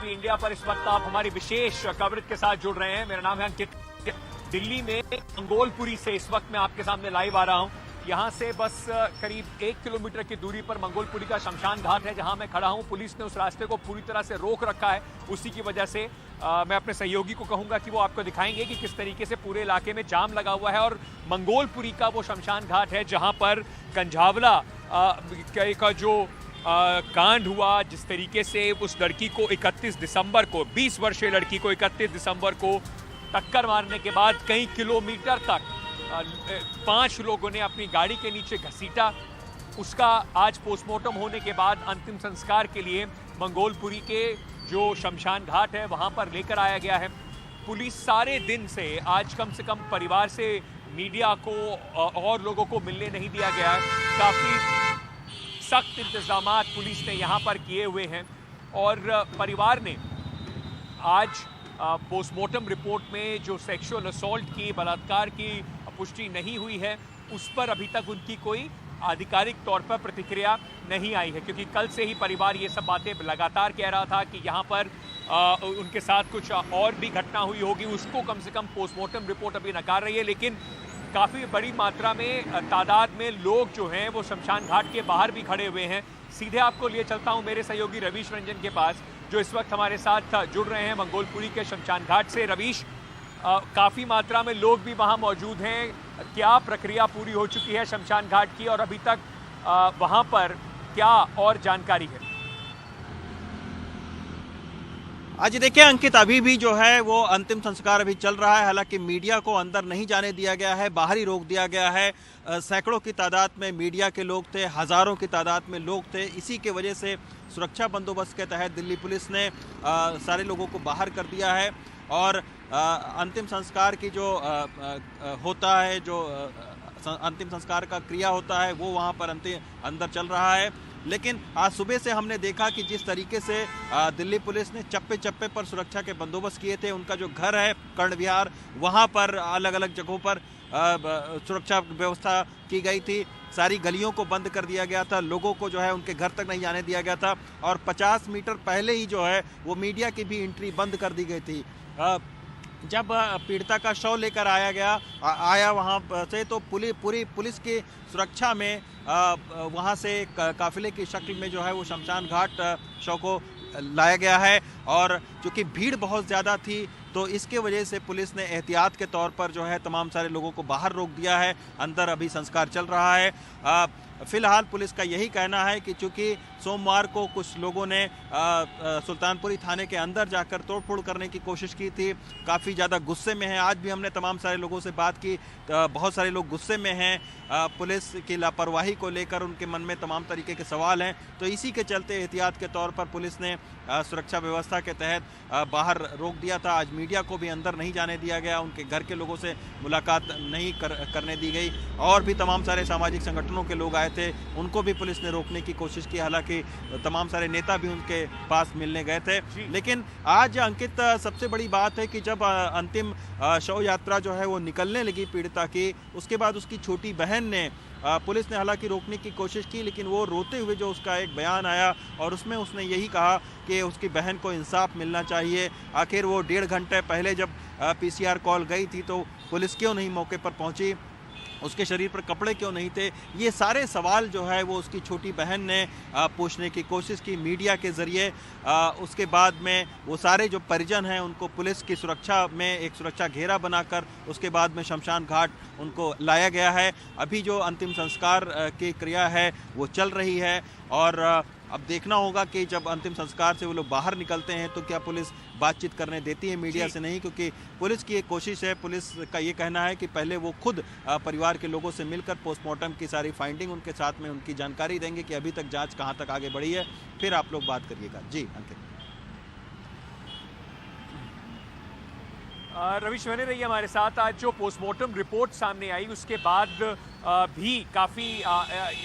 TV India पर इस वक्त आप हमारी विशेष कवरेज के साथ जुड़ रहे हैं। मेरा नाम है अंकित। दिल्ली में मंगोलपुरी से इस वक्त मैं आपके सामने लाइव आ रहा हूं। यहां से बस करीब 1 किलोमीटर की दूरी पर मंगोलपुरी का शमशान घाट है, जहां मैं खड़ा हूं। पुलिस ने उस रास्ते को पूरी तरह से रोक रखा है। उसी की वजह से मैं अपने सहयोगी को कहूंगा कि वो आपको दिखाएंगे कि किस तरीके से पूरे इलाके में जाम लगा हुआ है। और मंगोलपुरी का वो शमशान घाट है जहां पर कंझावला का जो कांड हुआ, जिस तरीके से उस लड़की को 31 दिसंबर को 20 वर्षीय लड़की को 31 दिसंबर को टक्कर मारने के बाद कई किलोमीटर तक 5 लोगों ने अपनी गाड़ी के नीचे घसीटा। उसका आज पोस्टमार्टम होने के बाद अंतिम संस्कार के लिए मंगोलपुरी के जो शमशान घाट है वहां पर लेकर आया गया है। पुलिस सारे दिन से आज कम से कम परिवार से, मीडिया को और लोगों को मिलने नहीं दिया गया है। काफ़ी सख्त इंतजामात पुलिस ने यहाँ पर किए हुए हैं। और परिवार ने आज पोस्टमार्टम रिपोर्ट में जो सेक्सुअल असॉल्ट की, बलात्कार की पुष्टि नहीं हुई है, उस पर अभी तक उनकी कोई आधिकारिक तौर पर प्रतिक्रिया नहीं आई है, क्योंकि कल से ही परिवार ये सब बातें लगातार कह रहा था कि यहाँ पर उनके साथ कुछ और भी घटना हुई होगी। उसको कम से कम पोस्टमार्टम रिपोर्ट अभी नकार रही है। लेकिन काफ़ी बड़ी मात्रा में तादाद में लोग जो हैं वो शमशान घाट के बाहर भी खड़े हुए हैं। सीधे आपको लिए चलता हूं मेरे सहयोगी रवीश रंजन के पास, जो इस वक्त हमारे साथ जुड़ रहे हैं मंगोलपुरी के शमशान घाट से। रवीश, काफ़ी मात्रा में लोग भी वहां मौजूद हैं। क्या प्रक्रिया पूरी हो चुकी है शमशान घाट की, और अभी तक वहां पर क्या और जानकारी है? आज देखिए अंकित, अभी भी जो है वो अंतिम संस्कार अभी चल रहा है। हालांकि मीडिया को अंदर नहीं जाने दिया गया है, बाहर ही रोक दिया गया है। सैकड़ों की तादाद में मीडिया के लोग थे, हज़ारों की तादाद में लोग थे। इसी के वजह से सुरक्षा बंदोबस्त के तहत दिल्ली पुलिस ने सारे लोगों को बाहर कर दिया है। और अंतिम संस्कार की जो होता है, जो अंतिम संस्कार का क्रिया होता है, वो वहाँ पर अंदर चल रहा है। लेकिन आज सुबह से हमने देखा कि जिस तरीके से दिल्ली पुलिस ने चप्पे चप्पे पर सुरक्षा के बंदोबस्त किए थे। उनका जो घर है कर्ण विहार, वहाँ पर अलग अलग जगहों पर सुरक्षा व्यवस्था की गई थी। सारी गलियों को बंद कर दिया गया था, लोगों को जो है उनके घर तक नहीं जाने दिया गया था। और 50 मीटर पहले ही जो है वो मीडिया की भी एंट्री बंद कर दी गई थी। जब पीड़िता का शव लेकर आया वहाँ से, तो पूरी पुलिस की सुरक्षा में वहाँ से काफिले की शक्ल में जो है वो शमशान घाट शव को लाया गया है। और चूँकि भीड़ बहुत ज़्यादा थी, तो इसके वजह से पुलिस ने एहतियात के तौर पर जो है तमाम सारे लोगों को बाहर रोक दिया है। अंदर अभी संस्कार चल रहा है। फिलहाल पुलिस का यही कहना है कि चूंकि सोमवार को कुछ लोगों ने सुल्तानपुरी थाने के अंदर जाकर तोड़फोड़ करने की कोशिश की थी, काफ़ी ज़्यादा गुस्से में हैं। आज भी हमने तमाम सारे लोगों से बात की, बहुत सारे लोग गुस्से में हैं। पुलिस की लापरवाही को लेकर उनके मन में तमाम तरीके के सवाल हैं। तो इसी के चलते एहतियात के तौर पर पुलिस ने सुरक्षा व्यवस्था के तहत बाहर रोक दिया था। आज मीडिया को भी अंदर नहीं जाने दिया गया, उनके घर के लोगों से मुलाकात नहीं करने दी गई। और भी तमाम सारे सामाजिक संगठनों के लोग आए थे, उनको भी पुलिस ने रोकने की कोशिश की। हालांकि तमाम सारे नेता भी उनके पास मिलने गए थे। लेकिन आज अंकित, सबसे बड़ी बात है कि जब अंतिम शव यात्रा जो है वो निकलने लगी पीड़िता की, उसके बाद उसकी छोटी बहन ने पुलिस ने हालांकि रोकने की कोशिश की, लेकिन वो रोते हुए जो उसका एक बयान आया, और उसमें उसने यही कहा कि उसकी बहन को इंसाफ मिलना चाहिए। आखिर वो 1.5 घंटे पहले जब PCR कॉल गई थी तो पुलिस क्यों नहीं मौके पर पहुंची, उसके शरीर पर कपड़े क्यों नहीं थे, ये सारे सवाल जो है वो उसकी छोटी बहन ने पूछने की कोशिश की मीडिया के ज़रिए। उसके बाद में वो सारे जो परिजन हैं उनको पुलिस की सुरक्षा में एक सुरक्षा घेरा बनाकर उसके बाद में शमशान घाट उनको लाया गया है। अभी जो अंतिम संस्कार की क्रिया है वो चल रही है। और अब देखना होगा कि जब अंतिम संस्कार से वो लोग बाहर निकलते हैं तो क्या पुलिस बातचीत करने देती है मीडिया से। नहीं, क्योंकि पुलिस की एक कोशिश है, पुलिस का ये कहना है कि पहले वो खुद परिवार के लोगों से मिलकर पोस्टमार्टम की सारी फाइंडिंग उनके साथ में उनकी जानकारी देंगे कि अभी तक जांच कहां तक आगे बढ़ी है, फिर आप लोग बात करिएगा। जी अंकित। रवीश बने रहिए हमारे साथ। आज जो पोस्टमार्टम रिपोर्ट सामने आई उसके बाद भी काफ़ी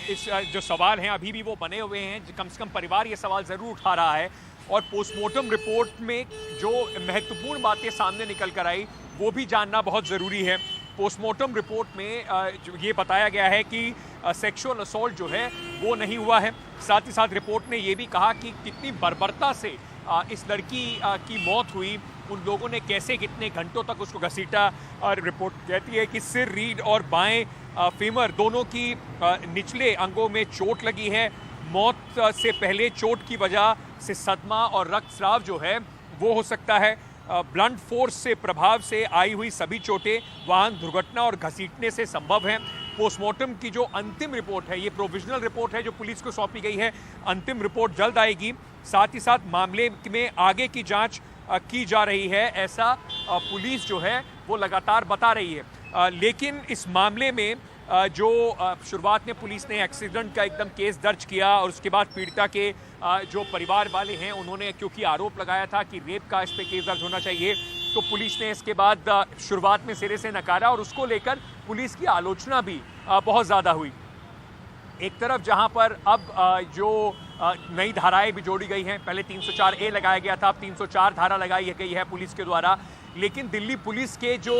इस जो सवाल हैं अभी भी वो बने हुए हैं। कम से कम परिवार ये सवाल ज़रूर उठा रहा है। और पोस्टमार्टम रिपोर्ट में जो महत्वपूर्ण बातें सामने निकल कर आई वो भी जानना बहुत ज़रूरी है। पोस्टमार्टम रिपोर्ट में जो ये बताया गया है कि सेक्सुअल असॉल्ट जो है वो नहीं हुआ है। साथ ही साथ रिपोर्ट ने ये भी कहा कि कितनी बर्बरता से इस लड़की की मौत हुई, उन लोगों ने कैसे कितने घंटों तक उसको घसीटा। और रिपोर्ट कहती है कि सिर, रीढ़ और बाएं फीमर दोनों की निचले अंगों में चोट लगी है। मौत से पहले चोट की वजह से सदमा और रक्तस्राव जो है वो हो सकता है। ब्लंट फोर्स से प्रभाव से आई हुई सभी चोटें वाहन दुर्घटना और घसीटने से संभव हैं। पोस्टमार्टम की जो अंतिम रिपोर्ट है, ये प्रोविजनल रिपोर्ट है जो पुलिस को सौंपी गई है, अंतिम रिपोर्ट जल्द आएगी। साथ ही साथ मामले में आगे की जांच की जा रही है, ऐसा पुलिस जो है वो लगातार बता रही है। लेकिन इस मामले में जो शुरुआत में पुलिस ने एक्सीडेंट का एकदम केस दर्ज किया और उसके बाद पीड़िता के जो परिवार वाले हैं उन्होंने क्योंकि आरोप लगाया था कि रेप का इस पे केस दर्ज होना चाहिए, तो पुलिस ने इसके बाद शुरुआत में सिरे से नकारा और उसको लेकर पुलिस की आलोचना भी बहुत ज़्यादा हुई। एक तरफ जहां पर अब जो नई धाराएं भी जोड़ी गई हैं, पहले 304A लगाया गया था, अब 304 धारा लगाई गई है पुलिस के द्वारा। लेकिन दिल्ली पुलिस के जो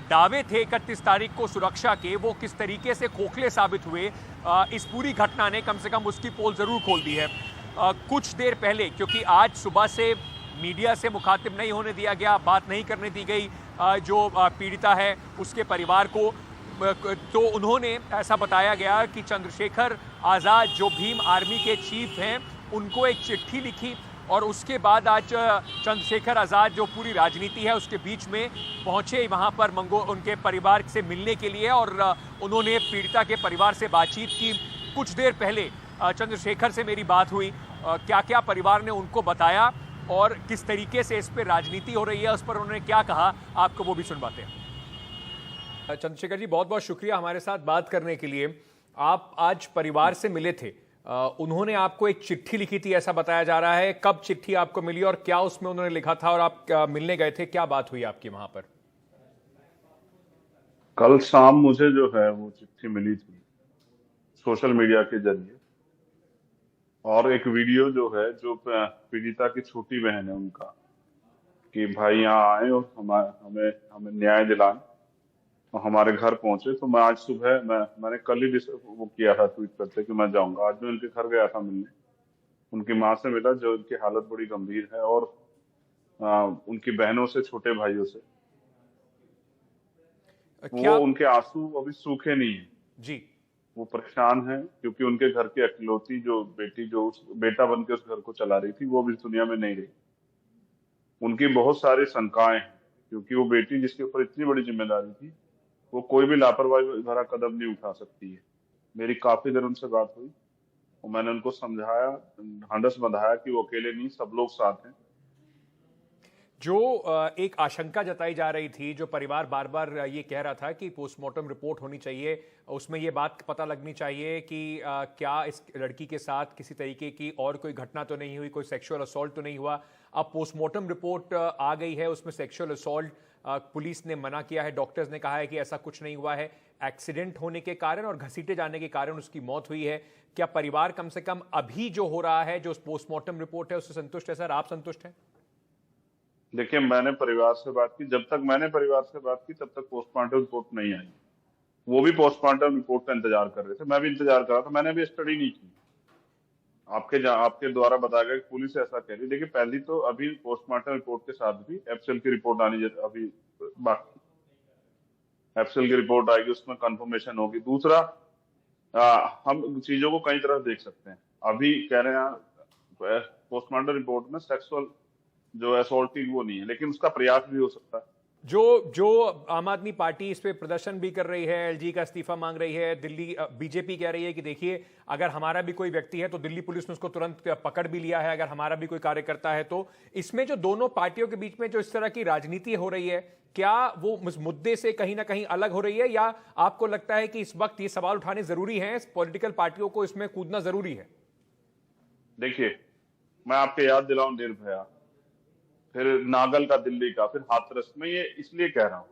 दावे थे 31 तारीख को सुरक्षा के, वो किस तरीके से खोखले साबित हुए, इस पूरी घटना ने कम से कम उसकी पोल ज़रूर खोल दी है। कुछ देर पहले, क्योंकि आज सुबह से मीडिया से मुखातिब नहीं होने दिया गया, बात नहीं करने दी गई जो पीड़िता है उसके परिवार को, तो उन्होंने ऐसा बताया गया कि चंद्रशेखर आज़ाद जो भीम आर्मी के चीफ हैं उनको एक चिट्ठी लिखी और उसके बाद आज चंद्रशेखर आज़ाद जो पूरी राजनीति है उसके बीच में पहुंचे वहां पर उनके परिवार से मिलने के लिए और उन्होंने पीड़िता के परिवार से बातचीत की। कुछ देर पहले चंद्रशेखर से मेरी बात हुई, क्या क्या परिवार ने उनको बताया और किस तरीके से इस पर राजनीति हो रही है उस पर उन्होंने क्या कहा, आपको वो भी सुनवाते हैं। चंद्रशेखर जी, बहुत बहुत शुक्रिया हमारे साथ बात करने के लिए। आप आज परिवार से मिले थे, उन्होंने आपको एक चिट्ठी लिखी थी ऐसा बताया जा रहा है, कब चिट्ठी आपको मिली और क्या उसमें उन्होंने लिखा था और आप मिलने गए थे, क्या बात हुई आपकी वहां पर? कल शाम मुझे जो है वो चिट्ठी मिली थी सोशल मीडिया के जरिए, और एक वीडियो जो है जो पीड़िता की छोटी बहन है उनका, कि भाई यहाँ आए और हमें हमें न्याय दिलाएं, तो हमारे घर पहुंचे। तो मैं आज सुबह मैंने कल ही वो किया था ट्वीट करते कि मैं जाऊंगा। आज मैं उनके घर गया था मिलने, उनकी माँ से मिला जो उनकी हालत बड़ी गंभीर है, और उनकी बहनों से, छोटे भाइयों से। वो उनके आंसू अभी सूखे नहीं है जी, वो परेशान है क्योंकि उनके घर की अकेलौती जो बेटी, जो बेटा बन के उस घर को चला रही थी, वो भी इस दुनिया में नहीं रही। उनकी बहुत सारी शंकाएं हैं क्योंकि वो बेटी जिसके ऊपर इतनी बड़ी जिम्मेदारी थी, वो कोई भी लापरवाही भरा कदम नहीं उठा सकती है। मेरी काफी देर उनसे बात हुई और मैंने उनको समझाया, ढांढस बंधाया कि वो अकेले नहीं, सब लोग साथ हैं। जो एक आशंका जताई जा रही थी, जो परिवार बार बार ये कह रहा था कि पोस्टमार्टम रिपोर्ट होनी चाहिए, उसमें ये बात पता लगनी चाहिए कि क्या इस लड़की के साथ किसी तरीके की और कोई घटना तो नहीं हुई, कोई सेक्सुअल असॉल्ट तो नहीं हुआ। अब पोस्टमार्टम रिपोर्ट आ गई है, उसमें सेक्सुअल असॉल्ट पुलिस ने मना किया है, डॉक्टर्स ने कहा है कि ऐसा कुछ नहीं हुआ है, एक्सीडेंट होने के कारण और घसीटे जाने के कारण उसकी मौत हुई है। क्या परिवार कम से कम अभी जो हो रहा है, जो पोस्टमार्टम रिपोर्ट है, उससे संतुष्ट है? सर, आप संतुष्ट हैं? देखिए, मैंने परिवार से बात की, जब तक मैंने परिवार से बात की तब तक पोस्टमार्टम रिपोर्ट नहीं आई। वो भी पोस्टमार्टम रिपोर्ट का इंतजार कर रहे थे, मैं भी इंतजार कर रहा था। मैंने भी स्टडी नहीं की, आपके द्वारा बताया गया कि पुलिस ऐसा कह रही। देखिए, पहली तो अभी पोस्टमार्टम रिपोर्ट के साथ भी एफसीएल की रिपोर्ट आनी अभी बाकी। एफसीएल की रिपोर्ट आएगी, उसमें कंफर्मेशन होगी। दूसरा, हम चीजों को कई तरह देख सकते हैं। अभी कह रहे हैं पोस्टमार्टम रिपोर्ट में सेक्सुअल जो असॉल्टिंग वो नहीं है, लेकिन उसका प्रयास भी हो सकता है। जो आम आदमी पार्टी इस पे प्रदर्शन भी कर रही है, एलजी का इस्तीफा मांग रही है, दिल्ली बीजेपी कह रही है कि देखिए अगर हमारा भी कोई व्यक्ति है तो दिल्ली पुलिस ने उसको तुरंत पकड़ भी लिया है, अगर हमारा भी कोई कार्यकर्ता है तो। इसमें जो दोनों पार्टियों के बीच में जो इस तरह की राजनीति हो रही है, क्या वो उस मुद्दे से कहीं ना कहीं अलग हो रही है, या आपको लगता है कि इस वक्त ये सवाल उठाने जरूरी है, पॉलिटिकल पार्टियों को इसमें कूदना जरूरी है? देखिए, मैं आपको याद दिलाऊं, निर्भया, फिर नागल का दिल्ली का, फिर हाथरस। मैं ये इसलिए कह रहा हूं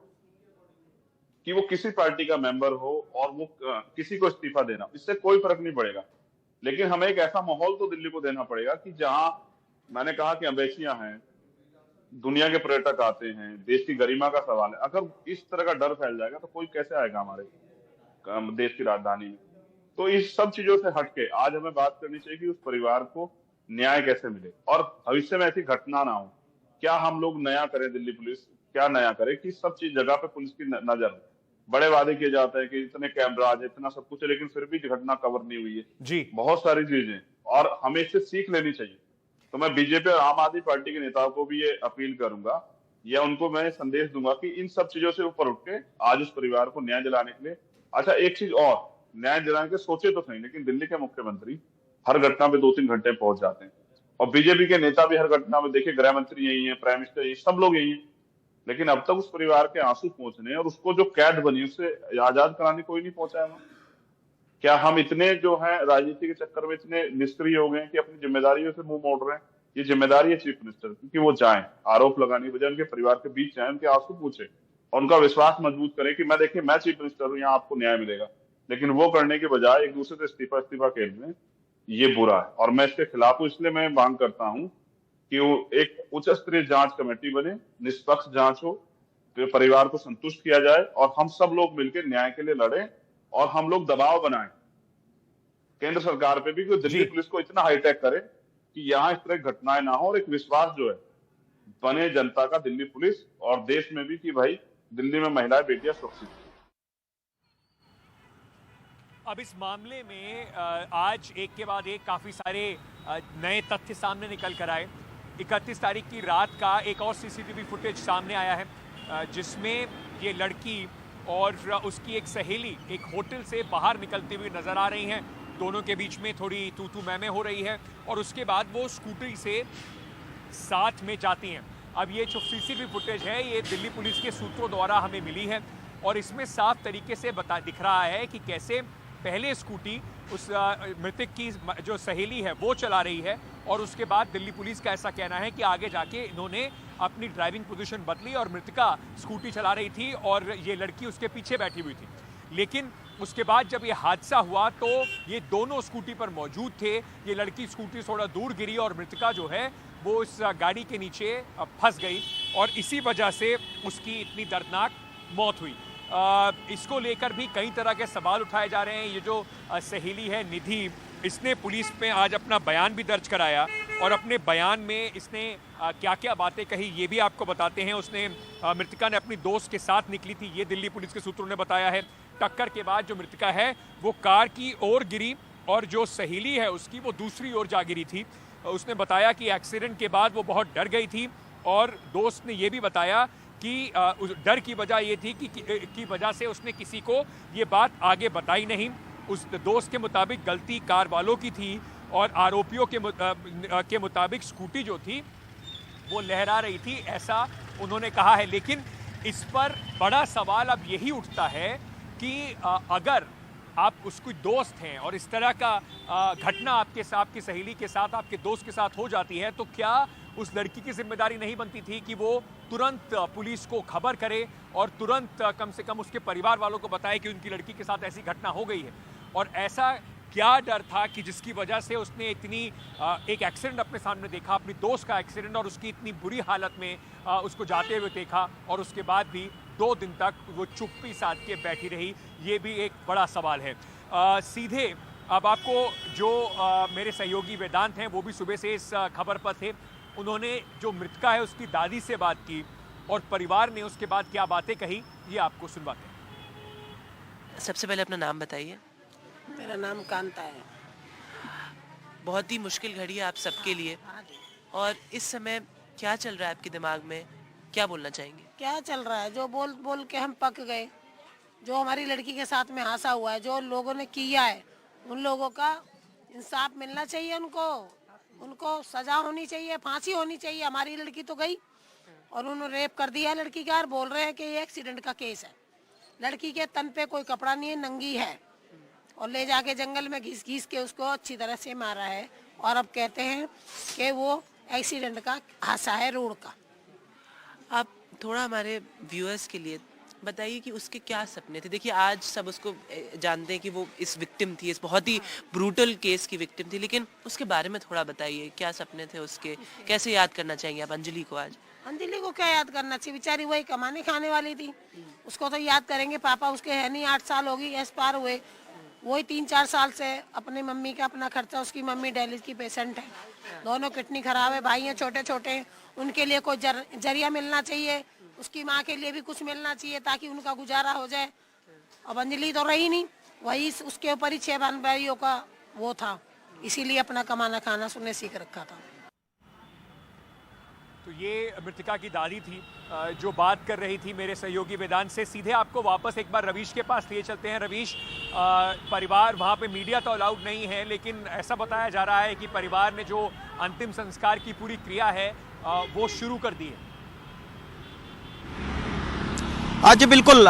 कि वो किसी पार्टी का मेंबर हो और वो किसी को इस्तीफा देना, इससे कोई फर्क नहीं पड़ेगा। लेकिन हमें एक ऐसा माहौल तो दिल्ली को देना पड़ेगा कि जहां, मैंने कहा कि अम्बेसियां हैं, दुनिया के पर्यटक आते हैं, देश की गरिमा का सवाल है। अगर इस तरह का डर फैल जाएगा तो कोई कैसे आएगा हमारे देश की राजधानी में। तो इस सब चीजों से हटके आज हमें बात करनी चाहिए कि उस परिवार को न्याय कैसे मिले और भविष्य में ऐसी घटना ना हो। क्या हम लोग नया करें, दिल्ली पुलिस क्या नया करे कि सब चीज जगह पे पुलिस की नजर हो। बड़े वादे किए जाते हैं कि इतने कैमराज इतना सब कुछ है, लेकिन फिर भी घटना कवर नहीं हुई है। जी बहुत सारी चीजें, और हमें इससे सीख लेनी चाहिए। तो मैं बीजेपी और आम आदमी पार्टी के नेताओं को भी ये अपील करूंगा या उनको मैं संदेश दूंगा कि इन सब चीजों से ऊपर उठ के आज उस परिवार को न्याय दिलाने के लिए, अच्छा एक चीज और, न्याय दिलाने के सोचे तो सही, लेकिन दिल्ली के मुख्यमंत्री हर घटना में 2-3 घंटे पहुंच जाते हैं और बीजेपी के नेता भी हर घटना में, देखिए गृह मंत्री यही है, प्राइम मिनिस्टर यही, सब लोग यही है, लेकिन अब तक उस परिवार के आंसू पहुंचने और उसको जो कैद बनी उससे आजाद कराने कोई नहीं पहुंचा है। क्या हम इतने जो है राजनीति के चक्कर में इतने निष्क्रिय हो गए हैं कि अपनी जिम्मेदारियों से मुंह मोड़ रहे हैं? ये जिम्मेदारी है चीफ मिनिस्टर की कि वो जाएं, आरोप लगाने की बजाय उनके परिवार के बीच जाएं, उनके आंसू पूछे और उनका विश्वास मजबूत करें कि मैं देखिए मैं चीफ मिनिस्टर हूं, यहाँ आपको न्याय मिलेगा। लेकिन वो करने के बजाय एक दूसरे से इस्तीफा खेलने, ये बुरा है और मैं इसके खिलाफ हूं। इसलिए मैं मांग करता हूं कि वो एक उच्च स्तरीय जांच कमेटी बने, निष्पक्ष जांच हो, तो परिवार को संतुष्ट किया जाए और हम सब लोग मिलकर न्याय के लिए लड़ें और हम लोग दबाव बनाएं केंद्र सरकार पे भी कि दिल्ली पुलिस को इतना हाईटेक करे कि यहाँ इस तरह की घटनाएं ना हो और एक विश्वास जो है बने जनता का दिल्ली पुलिस और देश में भी कि भाई दिल्ली में महिलाएं बेटियां सुरक्षित हैं। अब इस मामले में आज एक के बाद एक काफी सारे नए तथ्य सामने निकल कर आए। 31 तारीख की रात का एक और सीसीटीवी फुटेज सामने आया है जिसमें ये लड़की और उसकी एक सहेली एक होटल से बाहर निकलती हुई नजर आ रही हैं। दोनों के बीच में थोड़ी तू मैं हो रही है और उसके बाद वो स्कूटरी से साथ में जाती हैं। अब ये जो सीसीटीवी फुटेज है ये दिल्ली पुलिस के सूत्रों द्वारा हमें मिली है और इसमें साफ तरीके से दिख रहा है कि कैसे पहले स्कूटी उस मृतक की जो सहेली है वो चला रही है और उसके बाद दिल्ली पुलिस का ऐसा कहना है कि आगे जाके इन्होंने अपनी ड्राइविंग पोजीशन बदली और मृतका स्कूटी चला रही थी और ये लड़की उसके पीछे बैठी हुई थी। लेकिन उसके बाद जब ये हादसा हुआ तो ये दोनों स्कूटी पर मौजूद थे। ये लड़की स्कूटी थोड़ा दूर गिरी और मृतका जो है वो इस गाड़ी के नीचे फंस गई और इसी वजह से उसकी इतनी दर्दनाक मौत हुई। इसको लेकर भी कई तरह के सवाल उठाए जा रहे हैं। ये जो सहेली है निधि, इसने पुलिस में आज अपना बयान भी दर्ज कराया और अपने बयान में इसने क्या क्या बातें कही ये भी आपको बताते हैं। उसने मृतका ने अपनी दोस्त के साथ निकली थी, ये दिल्ली पुलिस के सूत्रों ने बताया है। टक्कर के बाद जो मृतका है वो कार की ओर गिरी और जो सहेली है उसकी वो दूसरी ओर जा गिरी थी। उसने बताया कि एक्सीडेंट के बाद वो बहुत डर गई थी और दोस्त ने ये भी बताया कि डर की वजह ये थी कि वजह से उसने किसी को ये बात आगे बताई नहीं। उस दोस्त के मुताबिक गलती कार वालों की थी और आरोपियों के मुताबिक स्कूटी जो थी वो लहरा रही थी, ऐसा उन्होंने कहा है। लेकिन इस पर बड़ा सवाल अब यही उठता है कि अगर आप उसकी दोस्त हैं और इस तरह का घटना आपकी सहेली के साथ, आपके दोस्त के साथ हो जाती है तो क्या उस लड़की की जिम्मेदारी नहीं बनती थी कि वो तुरंत पुलिस को खबर करे और तुरंत कम से कम उसके परिवार वालों को बताए कि उनकी लड़की के साथ ऐसी घटना हो गई है? और ऐसा क्या डर था कि जिसकी वजह से उसने इतनी एक एक्सीडेंट अपने सामने देखा, अपनी दोस्त का एक्सीडेंट, और उसकी इतनी बुरी हालत में उसको जाते हुए देखा और उसके बाद भी 2 दिन तक वो चुप्पी साध के बैठी रही? ये भी एक बड़ा सवाल है। सीधे अब आपको जो मेरे सहयोगी वेदांत हैं वो भी सुबह से इस खबर पर थे। उन्होंने जो मृतका है उसकी दादी से बात की और परिवार ने उसके बाद क्या बातें कही ये आपको सुनवाते हैं। सबसे पहले अपना नाम बताइए। मेरा नाम कांता है। बहुत ही मुश्किल घड़ी है आप सबके लिए, और इस समय क्या चल रहा है आपके दिमाग में, क्या बोलना चाहेंगे? क्या चल रहा है, जो बोल बोल के हम पक गए। जो हमारी लड़की के साथ में हादसा हुआ है, जो लोगों ने किया है, उन लोगों का इंसाफ मिलना चाहिए। उनको सजा होनी चाहिए, फांसी होनी चाहिए। हमारी लड़की तो गई और उन्होंने रेप कर दिया लड़की का और बोल रहे हैं कि ये एक्सीडेंट का केस है। लड़की के तन पे कोई कपड़ा नहीं है, नंगी है, और ले जाके जंगल में घिस के उसको अच्छी तरह से मारा है और अब कहते हैं कि वो एक्सीडेंट का हादसा है, रोड का। आप थोड़ा हमारे व्यूअर्स के लिए बताइए कि उसके क्या सपने थे। देखिए आज सब उसको जानते हैं कि वो इस विक्टिम थी, इस बहुत ही ब्रूटल केस की विक्टिम थी, लेकिन उसके बारे में थोड़ा बताइए, क्या सपने थे उसके, कैसे याद करना चाहिए आप अंजलि को आज? अंजलि को क्या याद करना चाहिए, बेचारी वही कमाने खाने वाली थी। उसको तो याद करेंगे, पापा उसके है नहीं, 8 साल होगी एस पार हुए, वही 3-4 साल से अपनी मम्मी का अपना खर्चा, उसकी मम्मी डायलिसिस की पेशेंट है, दोनों किडनी खराब है, भाई हैं छोटे छोटे, उनके लिए कोई जरिया मिलना चाहिए, उसकी माँ के लिए भी कुछ मिलना चाहिए ताकि उनका गुजारा हो जाए। अब अंजलि तो रही नहीं, वही उसके ऊपर ही 6 बहन भाइयों का वो था, इसीलिए अपना कमाना खाना सुनने सीख रखा था। तो ये मृतिका की दादी थी जो बात कर रही थी मेरे सहयोगी वेदांत से। सीधे आपको वापस एक बार रवीश के पास लिए चलते हैं। रवीश, परिवार, वहाँ पे मीडिया तो अलाउड नहीं है, लेकिन ऐसा बताया जा रहा है कि परिवार ने जो अंतिम संस्कार की पूरी क्रिया है वो शुरू कर दी है। आज बिल्कुल,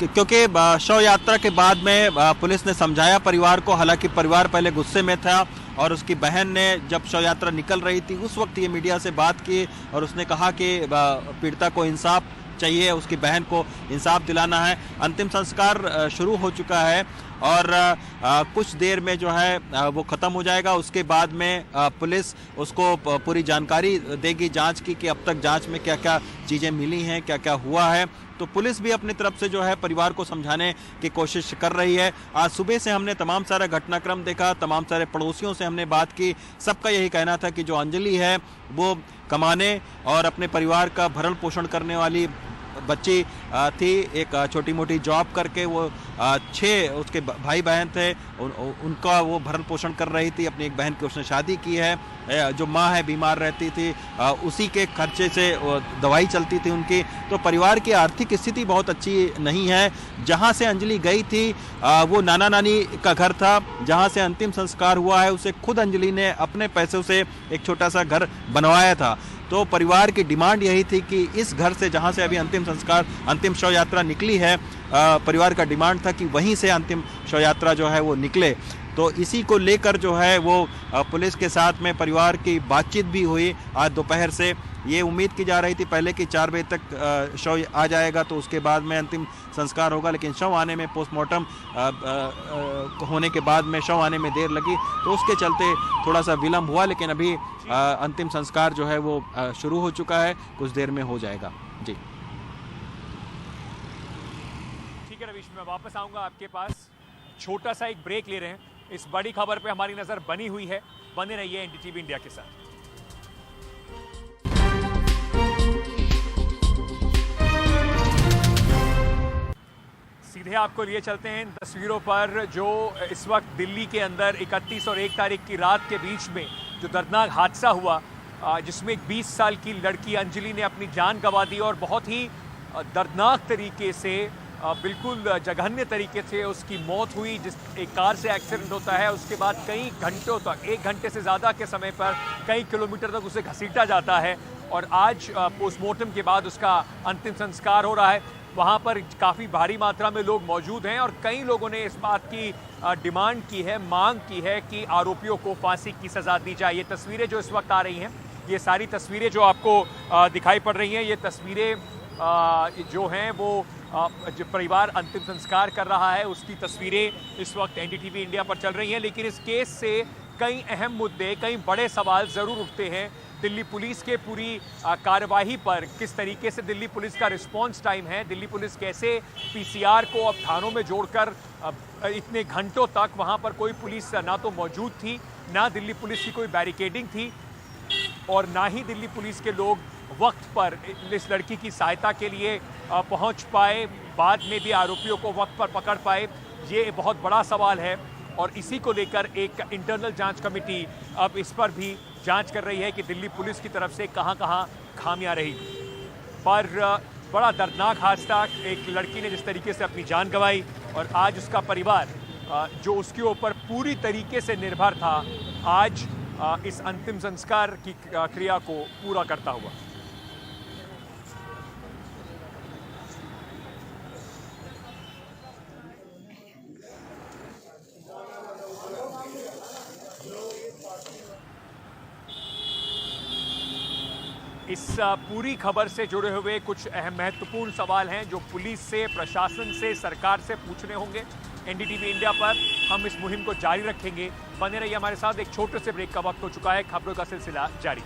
क्योंकि शव यात्रा के बाद में पुलिस ने समझाया परिवार को, हालांकि परिवार पहले गुस्से में था और उसकी बहन ने जब शव यात्रा निकल रही थी उस वक्त ये मीडिया से बात की और उसने कहा कि पीड़िता को इंसाफ चाहिए, उसकी बहन को इंसाफ दिलाना है। अंतिम संस्कार शुरू हो चुका है और कुछ देर में जो है वो ख़त्म हो जाएगा। उसके बाद में पुलिस उसको पूरी जानकारी देगी जांच की कि अब तक जांच में क्या क्या चीज़ें मिली हैं, क्या क्या हुआ है। तो पुलिस भी अपनी तरफ से जो है परिवार को समझाने की कोशिश कर रही है। आज सुबह से हमने तमाम सारा घटनाक्रम देखा, तमाम सारे पड़ोसियों से हमने बात की, सबका यही कहना था कि जो अंजलि है वो कमाने और अपने परिवार का भरण पोषण करने वाली बच्ची थी। एक छोटी मोटी जॉब करके वो 6 उसके भाई बहन थे, उनका वो भरण पोषण कर रही थी। अपनी एक बहन की उसने शादी की है, जो माँ है बीमार रहती थी, उसी के खर्चे से दवाई चलती थी उनकी। तो परिवार की आर्थिक स्थिति बहुत अच्छी नहीं है। जहाँ से अंजलि गई थी वो नाना नानी का घर था, जहाँ से अंतिम संस्कार हुआ है उसे खुद अंजलि ने अपने पैसों से एक छोटा सा घर बनवाया था। तो परिवार की डिमांड यही थी कि इस घर से, जहां से अभी अंतिम शव यात्रा निकली है, परिवार का डिमांड था कि वहीं से अंतिम शव यात्रा जो है वो निकले। तो इसी को लेकर जो है वो पुलिस के साथ में परिवार की बातचीत भी हुई आज दोपहर से। ये उम्मीद की जा रही थी पहले कि 4 बजे तक शव आ जाएगा तो उसके बाद में अंतिम संस्कार होगा, लेकिन शव आने में, पोस्टमार्टम होने के बाद में शव आने में देर लगी, तो उसके चलते थोड़ा सा विलम्ब हुआ। लेकिन अभी अंतिम संस्कार जो है वो शुरू हो चुका है, कुछ देर में हो जाएगा। जी ठीक है रवीश, मैं वापस आऊंगा आपके पास। छोटा सा एक ब्रेक ले रहे हैं। इस बड़ी खबर पे हमारी नजर बनी हुई है, बने रहिए एनडीटीवी इंडिया के साथ। सीधे आपको लिए चलते हैं इन तस्वीरों पर जो इस वक्त दिल्ली के अंदर 31 और 1 तारीख की रात के बीच में जो दर्दनाक हादसा हुआ, जिसमें एक 20 साल की लड़की अंजलि ने अपनी जान गंवा दी और बहुत ही दर्दनाक तरीके से, बिल्कुल जघन्य तरीके से उसकी मौत हुई। जिस एक कार से एक्सीडेंट होता है, उसके बाद कई घंटों तक, 1 घंटे से ज़्यादा के समय पर कई किलोमीटर तक उसे घसीटा जाता है और आज पोस्टमार्टम के बाद उसका अंतिम संस्कार हो रहा है। वहाँ पर काफ़ी भारी मात्रा में लोग मौजूद हैं और कई लोगों ने इस बात की डिमांड की है, मांग की है कि आरोपियों को फांसी की सज़ा दी जाए। ये तस्वीरें जो इस वक्त आ रही हैं, ये सारी तस्वीरें जो आपको दिखाई पड़ रही हैं, ये तस्वीरें जो हैं वो जो परिवार अंतिम संस्कार कर रहा है उसकी तस्वीरें इस वक्त एनडीटीवी इंडिया पर चल रही हैं। लेकिन इस केस से कई अहम मुद्दे, कई बड़े सवाल ज़रूर उठते हैं। दिल्ली पुलिस के पूरी कार्यवाही पर किस तरीके से दिल्ली पुलिस का रिस्पांस टाइम है, दिल्ली पुलिस कैसे पीसीआर को अब थानों में जोड़कर इतने घंटों तक वहाँ पर कोई पुलिस ना तो मौजूद थी, ना दिल्ली पुलिस की कोई बैरिकेडिंग थी और ना ही दिल्ली पुलिस के लोग वक्त पर इस लड़की की सहायता के लिए पहुंच पाए, बाद में भी आरोपियों को वक्त पर पकड़ पाए। ये बहुत बड़ा सवाल है और इसी को लेकर एक इंटरनल जांच कमेटी अब इस पर भी जांच कर रही है कि दिल्ली पुलिस की तरफ से कहां-कहां खामियां रही। पर बड़ा दर्दनाक हादसा, एक लड़की ने जिस तरीके से अपनी जान गंवाई और आज उसका परिवार जो उसके ऊपर पूरी तरीके से निर्भर था, आज इस अंतिम संस्कार की क्रिया को पूरा करता हुआ। इस पूरी खबर से जुड़े हुए कुछ अहम महत्वपूर्ण सवाल हैं जो पुलिस से, प्रशासन से, सरकार से पूछने होंगे। एनडीटीवी इंडिया पर हम इस मुहिम को जारी रखेंगे। बने रहिए हमारे साथ। एक छोटे से ब्रेक का वक्त हो चुका है, खबरों का सिलसिला जारी।